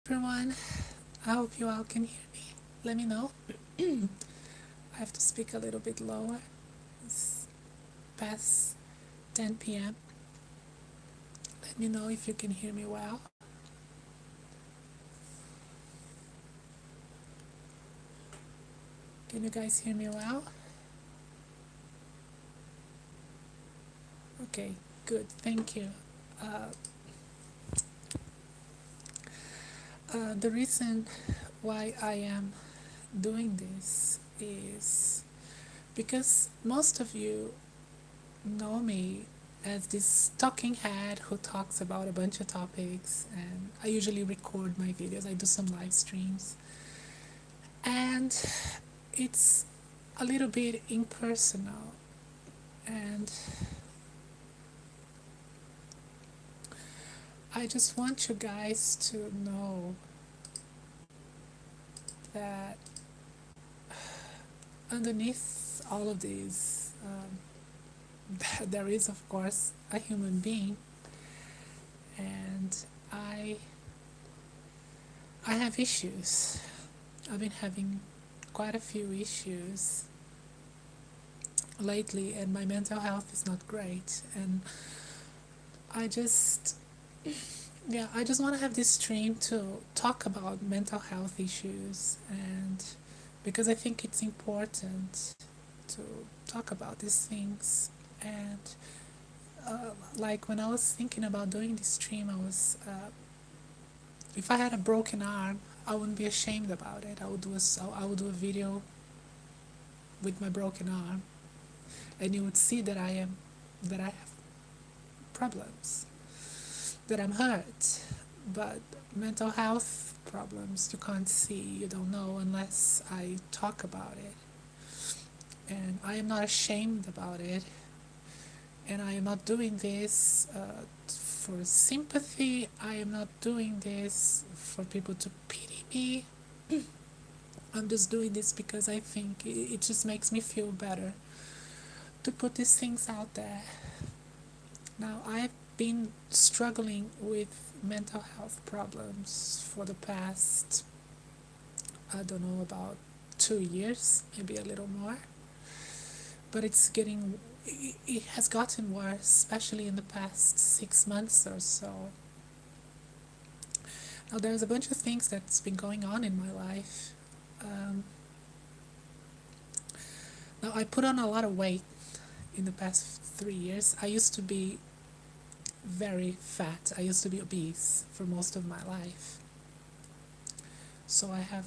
everyone. I hope you all can hear me. Let me know. I have to speak a little bit lower. It's past 10 p.m. Let me know if you can hear me well. Can you guys hear me well? Okay, good. Thank you. Uh, the reason why I am doing this is because most of you know me as this talking head who talks about a bunch of topics, and I usually record my videos. I do some live streams, and it's a little bit impersonal, and I just want you guys to know that underneath all of these, there is, of course, a human being, and I I have issues. I've been having quite a few issues lately, and my mental health is not great. And I just, yeah, I just want to have this stream to talk about mental health issues, and because I think it's important to talk about these things. And like when I was thinking about doing this stream, if I had a broken arm, I wouldn't be ashamed about it. I would do a video with my broken arm, and you would see that I have problems, that I'm hurt. But mental health problems you can't see, you don't know unless I talk about it. And I am not ashamed about it. And I am not doing this for sympathy. I am not doing this for people to pity me. I'm just doing this because I think it just makes me feel better to put these things out there. Now, I've been struggling with mental health problems for the past, I don't know, about 2 years, maybe a little more. But it has gotten worse, especially in the past 6 months or so. Now, there's a bunch of things that's been going on in my life. Um, Now, I put on a lot of weight in the past 3 years. I used to be very fat. I used to be obese for most of my life. So I have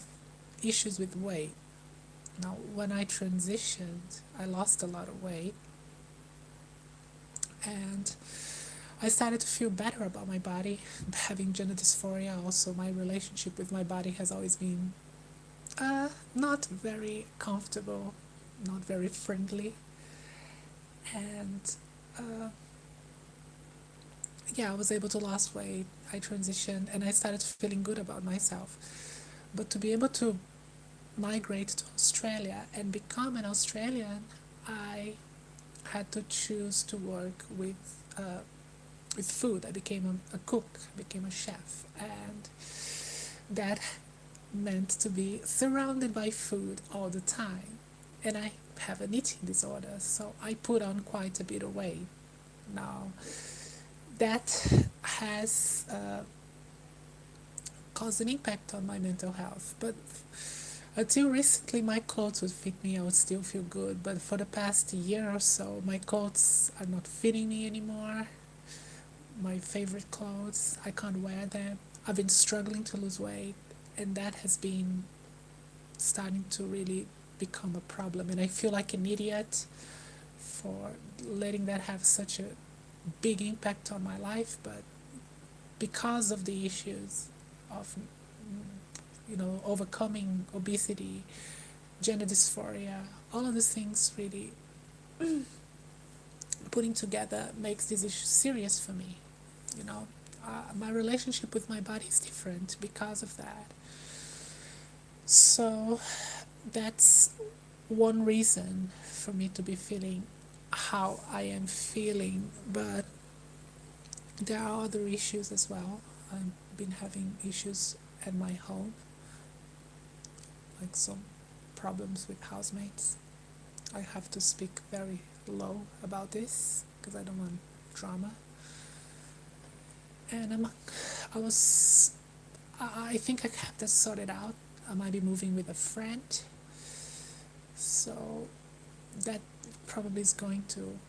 issues with weight. Now, when I transitioned, I lost a lot of weight, and I started to feel better about my body. Having gender dysphoria, also, my relationship with my body has always been not very comfortable, not very friendly. And uh, yeah, I was able to lose weight. I transitioned and I started feeling good about myself. But to be able to migrate to Australia and become an Australian, I had to choose to work with food. I became a cook, I became a chef, and that meant to be surrounded by food all the time. And I have an eating disorder, so I put on quite a bit of weight. Now, that has caused an impact on my mental health. But until recently, my clothes would fit me, I would still feel good. But for the past year or so, my clothes are not fitting me anymore. My favorite clothes, I can't wear them. I've been struggling to lose weight, and that has been starting to really become a problem. And I feel like an idiot for letting that have such a big impact on my life. But because of the issues of overcoming obesity, gender dysphoria, all of these things really putting together makes this issue serious for me. You know, my relationship with my body is different because of that. So that's one reason for me to be feeling how I am feeling, but there are other issues as well. I've been having issues at my home, like some problems with housemates. I have to speak very low about this because I don't want drama. And I was, I think I have that sorted out. I might be moving with a friend, so that probably is going to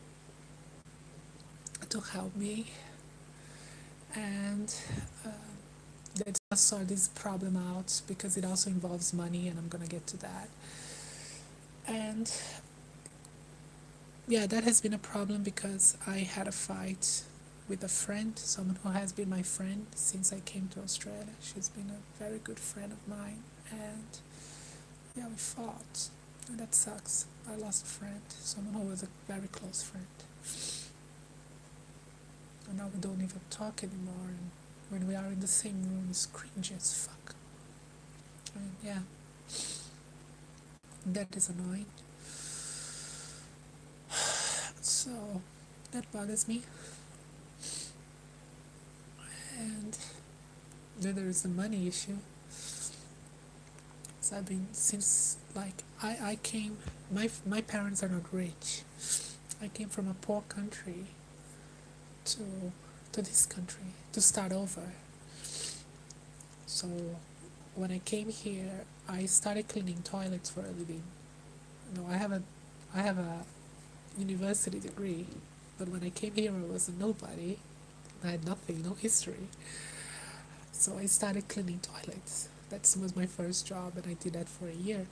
help me. And let's sort this problem out because it also involves money, and I'm gonna get to that. And yeah, that has been a problem because I had a fight with a friend, someone who has been my friend since I came to Australia. She's been a very good friend of mine, and yeah, we fought, and that sucks. I lost a friend, someone who was a very close friend, and now we don't even talk anymore. And when we are in the same room, it's cringy as fuck. And yeah, that is annoying. So that bothers me. And then there is the money issue. So I've been since like I came. My parents are not rich. I came from a poor country to this country to start over. So when I came here, I started cleaning toilets for a living. No, I have a university degree, but when I came here, I was a nobody. I had nothing, no history. So I started cleaning toilets. That was my first job, and I did that for a year.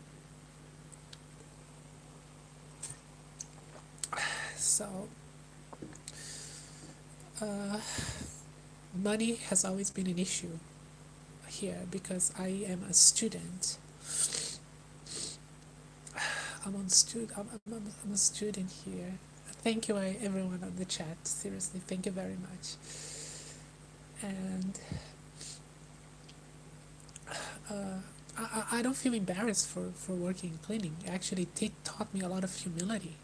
So uh, money has always been an issue here because I am a student. I'm a student here. Thank you, everyone on the chat. Seriously, thank you very much. And I don't feel embarrassed for working in cleaning. Actually, it taught me a lot of humility.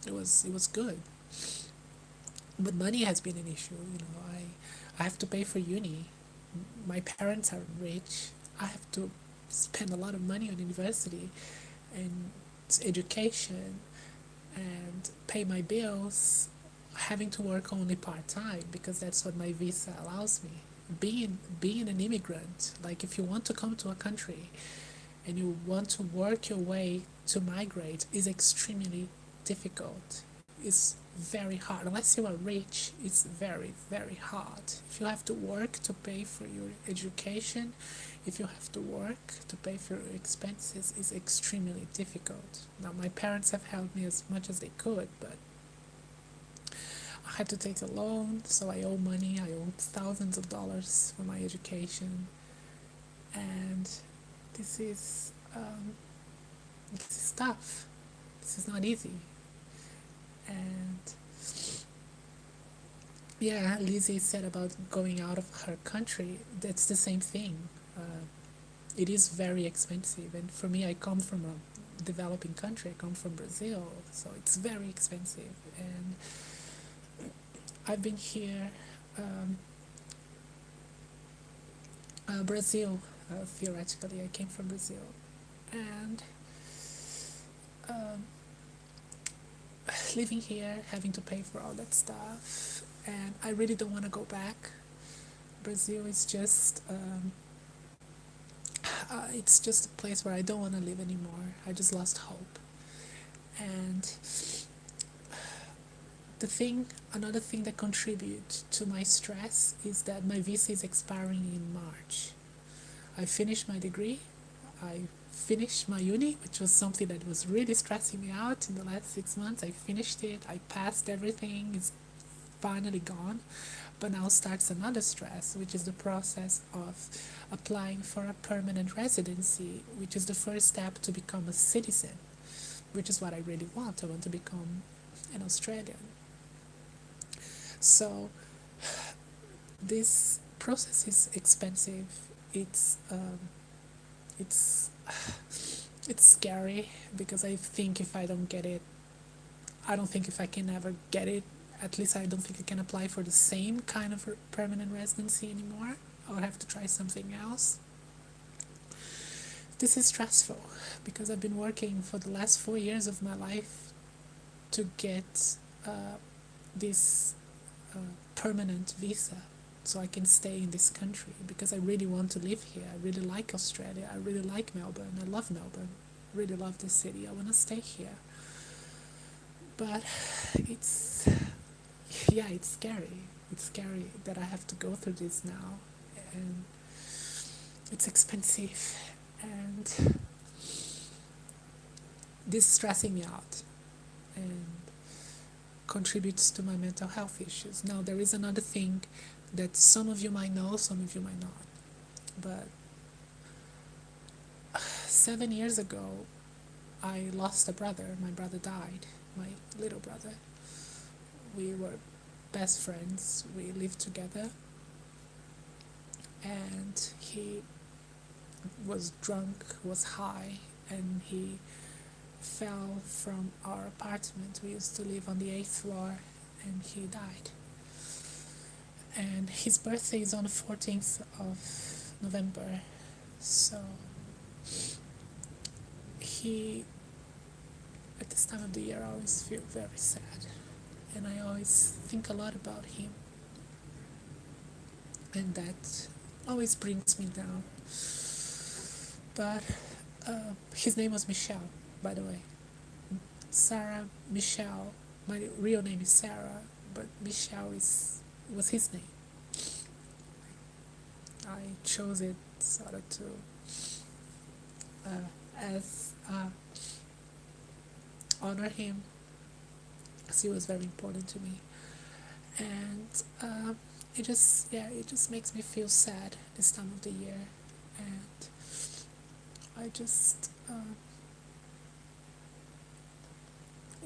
It was good. But money has been an issue. I have to pay for uni. My parents are rich. I have to spend a lot of money on university and education and pay my bills, having to work only part-time because that's what my visa allows me. Being an immigrant, like if you want to come to a country and you want to work your way to migrate, is extremely difficult. It's very hard. Unless you are rich, it's very, very hard. If you have to work to pay for your education, if you have to work to pay for your expenses, it's extremely difficult. Now, my parents have helped me as much as they could, but I had to take a loan, so I owe money. I owe thousands of dollars for my education, and this is tough. This is not easy. And yeah, Lizzie said about going out of her country. That's the same thing. It is very expensive, and for me, I come from a developing country. I come from Brazil, so it's very expensive. And I've been here, Brazil. Theoretically, I came from Brazil, and living here, having to pay for all that stuff, and I really don't want to go back. Brazil is just it's just a place where I don't want to live anymore. I just lost hope. And another thing that contributes to my stress is that my visa is expiring in March. I finished my degree. I finished my uni, which was something that was really stressing me out in the last 6 months. I finished it. I passed everything. It's finally gone. But now starts another stress, which is the process of applying for a permanent residency, which is the first step to become a citizen, which is what I really want. I want to become an Australian. So this process is expensive. It's scary because I think if I don't get it, I don't think if I can ever get it. At least I don't think I can apply for the same kind of permanent residency anymore. I'll have to try something else. this is stressful because I've been working for the last 4 years of my life to get this permanent visa so I can stay in this country because I really want to live here. I really like Australia. I really like Melbourne. I love Melbourne. I really love this city. I want to stay here. But it's, yeah, it's scary. It's scary that I have to go through this now. And it's expensive. And this is stressing me out. And contributes to my mental health issues. Now, there is another thing that some of you might know, some of you might not. But 7 years ago, I lost a brother. My brother died, my little brother. We were best friends. We lived together. And he was drunk, was high, and he fell from our apartment. We used to live on the 8th floor, and he died. And his birthday is on the 14th of November. So he, at this time of the year, I always feel very sad. And I always think a lot about him. And that always brings me down. But his name was Michelle, by the way. Sarah Michelle. My real name is Sarah, but Michelle was his name. I chose it sort of to as honor him, because he was very important to me. And it just makes me feel sad this time of the year, and I just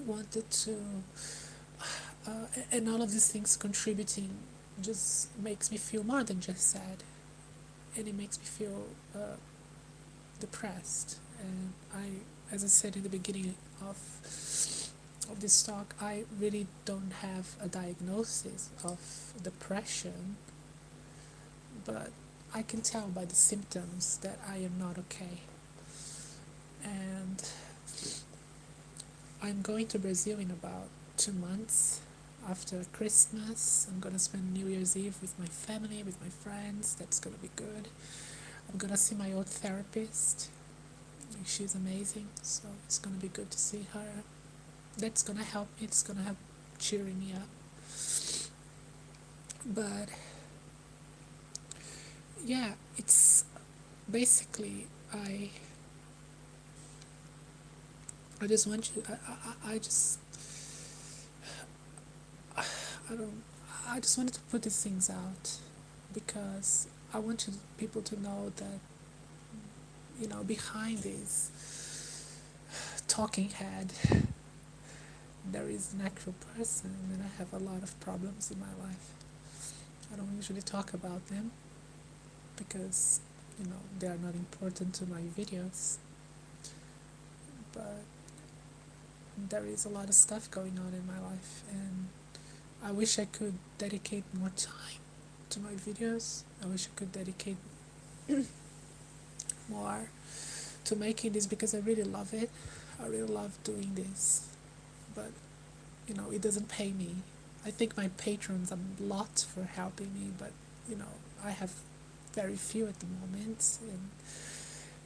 wanted to, and all of these things contributing just makes me feel more than just sad, and it makes me feel depressed. And as I said in the beginning of this talk, I really don't have a diagnosis of depression, but I can tell by the symptoms that I am not okay. And I'm going to Brazil in about 2 months after Christmas. I'm gonna spend New Year's Eve with my family, with my friends. That's gonna be good. I'm gonna see my old therapist. She's amazing, so it's gonna be good to see her. That's gonna help me. It's gonna help cheering me up. But yeah, it's basically I just want you. I just wanted to put these things out because I want people to know that, behind this talking head, there is an actual person, and I have a lot of problems in my life. I don't usually talk about them because, they are not important to my videos. But there is a lot of stuff going on in my life, and I wish I could dedicate more time to my videos. I wish I could dedicate more to making this because I really love it. I really love doing this. But, it doesn't pay me. I thank my patrons a lot for helping me, but, I have very few at the moment, and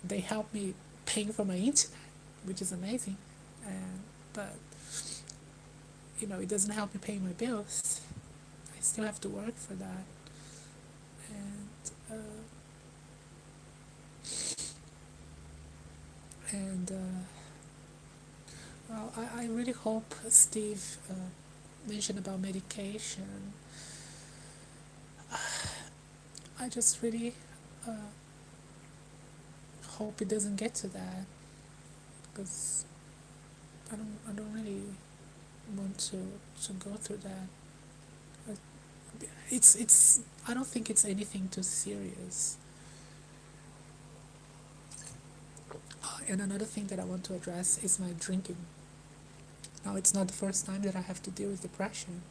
they help me paying for my internet, which is amazing. But it doesn't help me pay my bills. I still have to work for that. And well, I really hope Steve mentioned about medication. I just really hope it doesn't get to that, because I don't really want to go through that. It's I don't think it's anything too serious. And another thing that I want to address is my drinking. Now, it's not the first time that I have to deal with depression,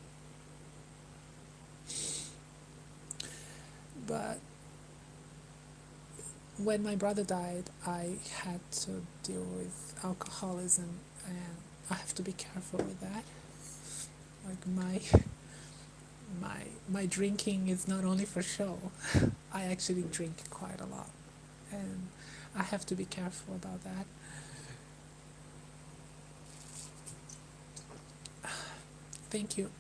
but when my brother died, I had to deal with alcoholism, and I have to be careful with that. Like my drinking is not only for show. I actually drink quite a lot, and I have to be careful about that. Thank you.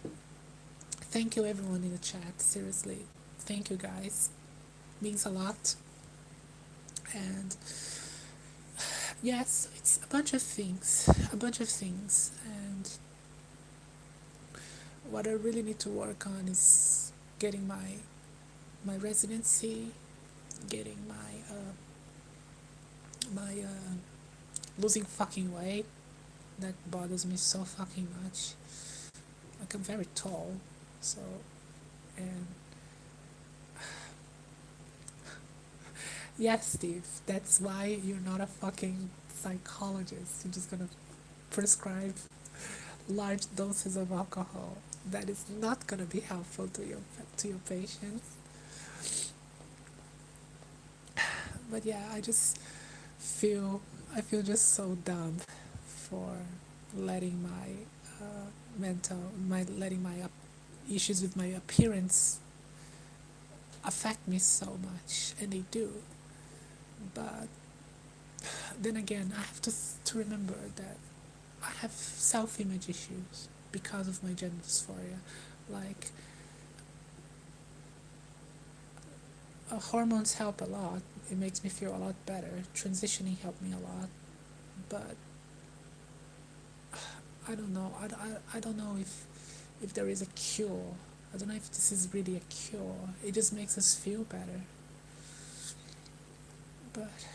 Thank you everyone in the chat. Seriously. Thank you guys. Means a lot. And yes, it's a bunch of things. A bunch of things. And what I really need to work on is getting my residency, getting my losing fucking weight. That bothers me so fucking much. Like I'm very tall, so and yes, Steve, that's why you're not a fucking psychologist. You're just gonna prescribe large doses of alcohol. That is not gonna be helpful to your patients. But yeah, feel I feel just so dumb for letting my letting my issues with my appearance affect me so much, and they do. But then again, I have to remember that I have self-image issues because of my gender dysphoria. Like, hormones help a lot. It makes me feel a lot better. Transitioning helped me a lot. But I don't know. I don't know if there is a cure. I don't know if this is really a cure. It just makes us feel better. But,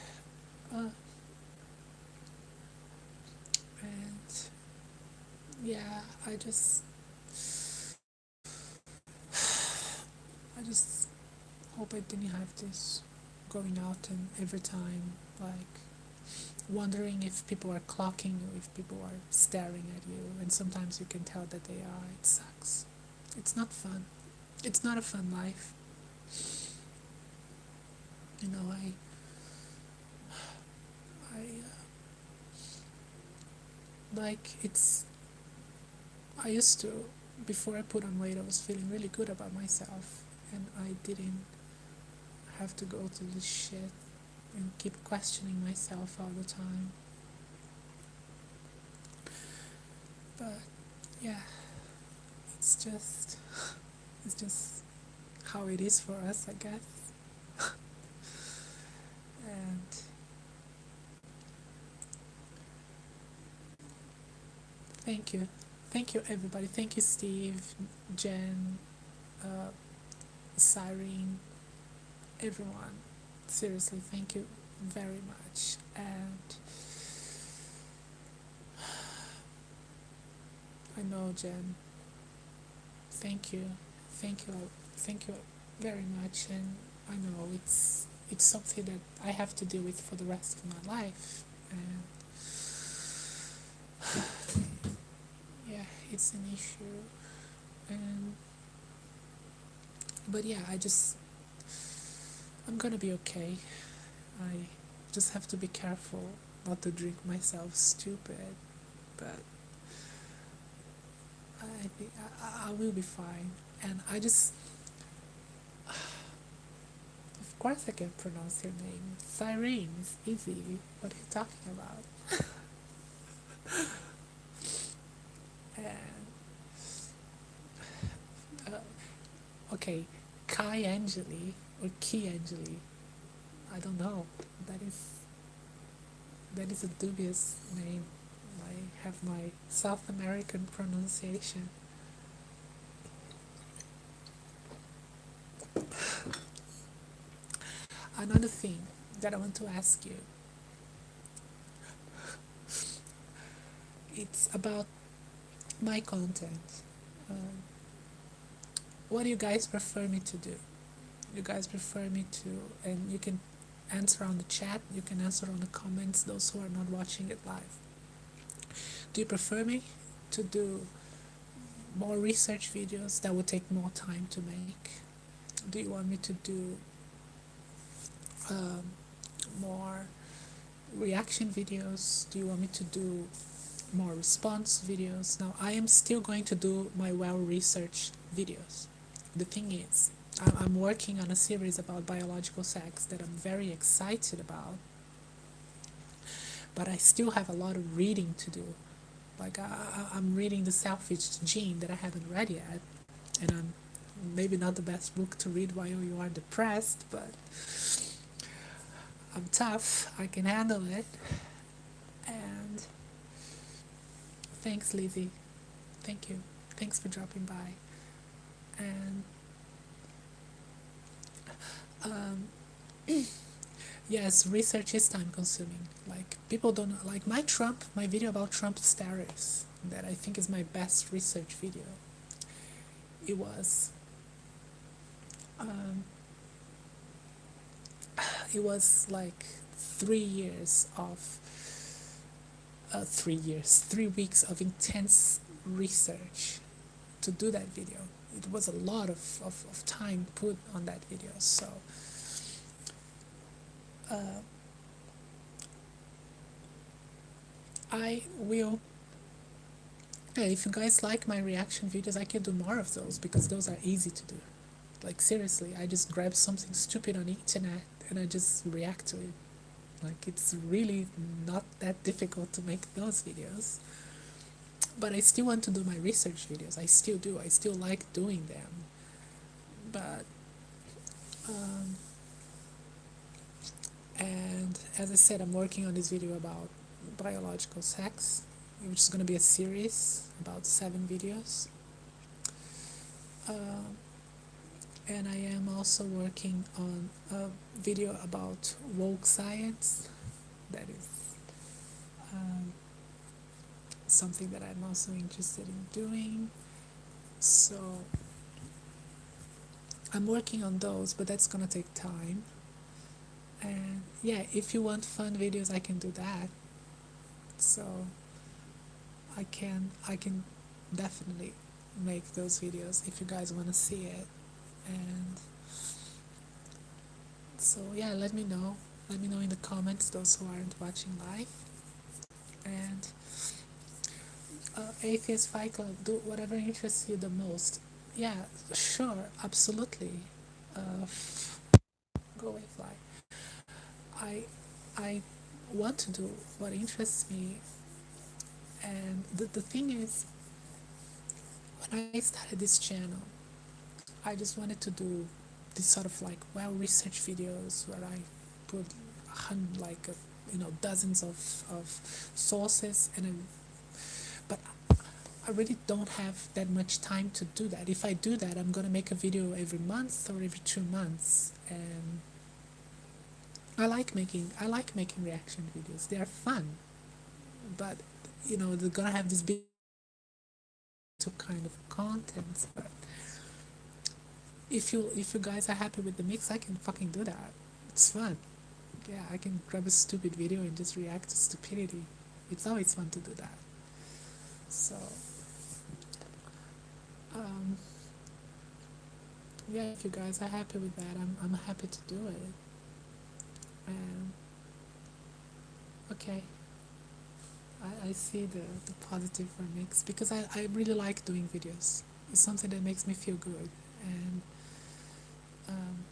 uh, and yeah, I just hope I didn't have this going out and every time, like, wondering if people are clocking you, if people are staring at you, and sometimes you can tell that they are. It sucks. It's not fun. It's not a fun life. You know, like, I used to, before I put on weight, I was feeling really good about myself, and I didn't have to go through this shit and keep questioning myself all the time. But yeah, it's just it's just how it is for us, I guess. And thank you everybody. Thank you, Steve, Jen, uh, Cyrene, everyone. Seriously, thank you very much. And I know, Jen. Thank you, thank you very much. And I know it's something that I have to deal with for the rest of my life. And yeah, it's an issue. And but yeah, I'm gonna be okay. I just have to be careful not to drink myself stupid. But I think I will be fine. And of course I can pronounce your name. Cyrene is easy. What are you talking about? And okay, Kai Angeli or Key Angeli. I don't know. That is that is a dubious name. I have my South American pronunciation. Another thing that I want to ask you, it's about my content. Um, what do you guys prefer me to do? You guys prefer me to, and you can answer on the chat, you can answer on the comments, those who are not watching it live. Do you prefer me to do more research videos that will take more time to make? Do you want me to do um, reaction videos? Do you want me to do more response videos? Now, I am still going to do my well-researched videos. The thing is, I'm working on a series about biological sex that I'm very excited about, but I still have a lot of reading to do. Like, I'm reading The Selfish Gene that I haven't read yet, and I'm maybe not the best book to read while you are depressed, but I'm tough. I can handle it. And thanks, Lizzie. Thank you. Thanks for dropping by. And um, yes, research is time consuming. Like, people don't like my video about Trump's tariffs, that I think is my best research video. It was um, it was like 3 years of 3 weeks of intense research to do that video. It was a lot of time put on that video. So uh, I will, yeah, if you guys like my reaction videos, I can do more of those because those are easy to do. Like, seriously, I just grab something stupid on the internet and I just react to it. Like, it's really not that difficult to make those videos. But I still want to do my research videos. I still do. I still like doing them. But um, and as I said, I'm working on this video about biological sex, which is going to be a series about 7 videos. Um, and I am also working on a video about woke science. That is something that I'm also interested in doing. So I'm working on those, but that's gonna take time. And yeah, if you want fun videos, I can do that. So I can definitely make those videos if you guys want to see it. And so yeah, let me know. Let me know in the comments, those who aren't watching live. And Atheist Fight Club, do whatever interests you the most. Yeah, sure, absolutely. Go away, fly. I I want to do what interests me, and the thing is, when I started this channel, I just wanted to do this sort of like well researched videos where I put like dozens of sources, and but I really don't have that much time to do that. If I do that, I'm gonna make a video every month or every 2 months, and I like making reaction videos. They are fun, but they're gonna have this big kind of content. But if you guys are happy with the mix, I can fucking do that. It's fun. Yeah, I can grab a stupid video and just react to stupidity. It's always fun to do that. So um, yeah, if you guys are happy with that, I'm happy to do it. And okay, I see the positive remix because I really like doing videos. It's something that makes me feel good, and um,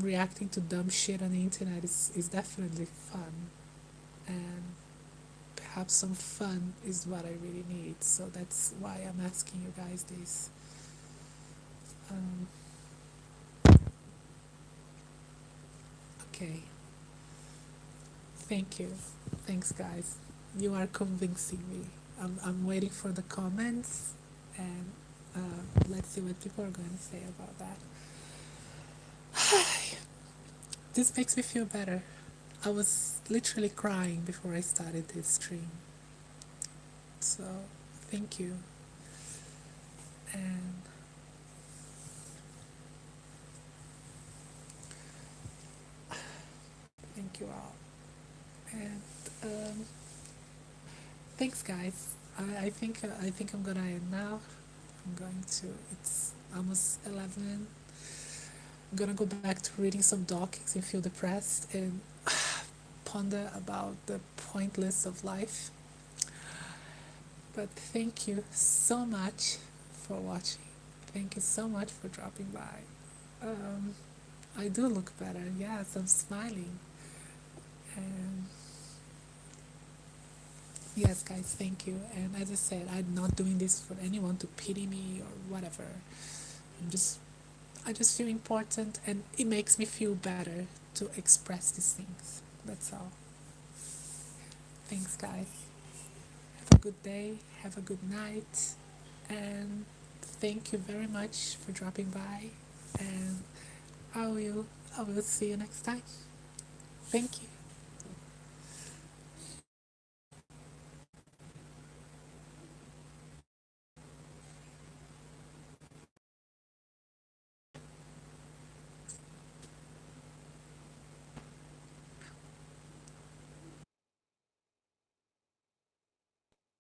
reacting to dumb shit on the internet is definitely fun, and perhaps some fun is what I really need. So that's why I'm asking you guys this. Um, okay, thank you. Thanks, guys. You are convincing me. I'm waiting for the comments, and let's see what people are going to say about that. This makes me feel better. I was literally crying before I started this stream. So, thank you. And thank you all. And thanks, guys. I think I'm gonna end now. I'm going to. It's almost 11. I'm gonna go back to reading some dockings and feel depressed and ponder about the pointless of life. But thank you so much for watching. Thank you so much for dropping by. Um, I do look better. Yes, I'm smiling. And yes, guys, thank you. And as I said, I'm not doing this for anyone to pity me or whatever. I'm just, I just feel important, and it makes me feel better to express these things. That's all. Thanks, guys. Have a good day. Have a good night. And thank you very much for dropping by. And I will, I will see you next time. Thank you.